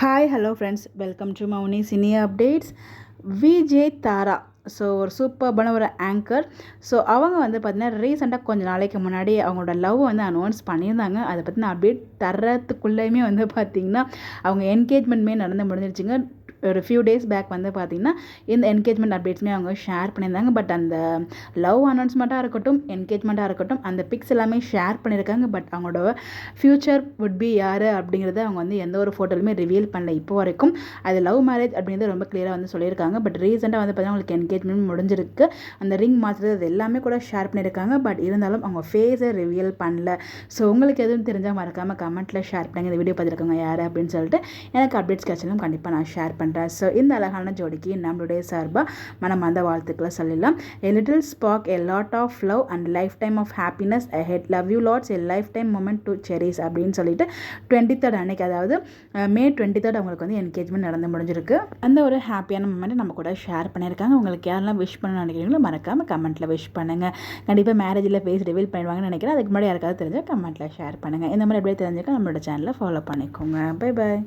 Hi hello friends, welcome to Mouni cine updates. Vijay Thara so ஒரு சூப்பர்பான ஒரு ஆங்கர். ஸோ அவங்க வந்து பார்த்திங்கன்னா ரீசெண்டாக கொஞ்சம் நாளைக்கு முன்னாடி அவங்களோட லவ் வந்து அனௌன்ஸ் பண்ணியிருந்தாங்க. அதை பற்றின அப்டேட் தர்றதுக்குள்ளேயுமே வந்து பார்த்திங்கன்னா அவங்க என்கேஜ்மெண்ட்மே நடந்து முடிஞ்சிருச்சுங்க. ஒரு ஃபியூ டேஸ் பேக் வந்து பார்த்திங்கன்னா இந்த என்கேஜ்மெண்ட் அப்டேட்ஸுமே அவங்க ஷேர் பண்ணியிருந்தாங்க. பட் அந்த லவ் அனௌன்ஸ்மெண்ட்டாக இருக்கட்டும், என்கேஜ்மெண்ட்டாக இருக்கட்டும், அந்த பிக்ஸ் எல்லாமே ஷேர் பண்ணியிருக்காங்க. பட் அவங்களோட ஃப்யூச்சர் வுட் பி யார் அப்படிங்கிறத அவங்க வந்து எந்த ஒரு ஃபோட்டோலுமே ரிவீல் பண்ணல இப்போ வரைக்கும். அது லவ் மேரேஜ் அப்படிங்கிறது ரொம்ப கிளியராக வந்து சொல்லியிருக்காங்க. பட் ரீசெண்டாக வந்து பார்த்தீங்கன்னா அவங்களுக்கு என்கேஜ்மெண்ட் முடிஞ்சிருக்கு. அந்த ரிங் மாற்றுறது அது எல்லாமே கூட ஷேர் பண்ணியிருக்காங்க. பட் இருந்தாலும் அவங்க ஃபேஸை ரிவீல் பண்ணல. ஸோ உங்களுக்கு எதுவும் தெரிஞ்சால் மறக்காமல் கமெண்ட்டில் ஷேர் பண்ணுங்கள். இந்த வீடியோ பார்த்துருக்காங்க யார் அப்படின்னு சொல்லிட்டு எனக்கு அப்டேட்ஸ் கிடைச்சாலும் கண்டிப்பாக நான் ஷேர் பண்ணுறேன். ஸோ இந்த அழகான ஜோடிக்கு நம்மளுடைய சார்பாக மனமார்ந்த வாழ்த்துக்களை சொல்லலாம். A little spark, a lot of love and lifetime of happiness ahead. Love you lots, a lifetime moment to cherish அப்படின்னு சொல்லிட்டு 23rd அன்னைக்கு, அதாவது மே 23rd அவங்களுக்கு வந்து என்கேஜ்மெண்ட் நடந்து முடிஞ்சிருக்கு. அந்த ஒரு ஹாப்பியான மூமெண்ட் நம்ம கூட ஷேர் பண்ணியிருக்காங்க. உங்களுக்கு யாரெல்லாம் விஷ் பண்ண நினைக்கிறீங்களோ மறக்காமல் கமெண்ட்டில் விஷ் பண்ணுங்கள். கண்டிப்பாக மேரேஜில் ஃபேஸ் ரிவீல் பண்ணுவாங்கன்னு நினைக்கிறேன். அதுக்கு முன்னாடி யாருக்காவது தெரிஞ்சால் கமெண்ட்டில் ஷேர் பண்ணுங்கள். இந்த மாதிரி எப்படியே தெரிஞ்சுக்க நம்மளோட சேனலை ஃபாலோ பண்ணிக்கோங்க. Bye bye.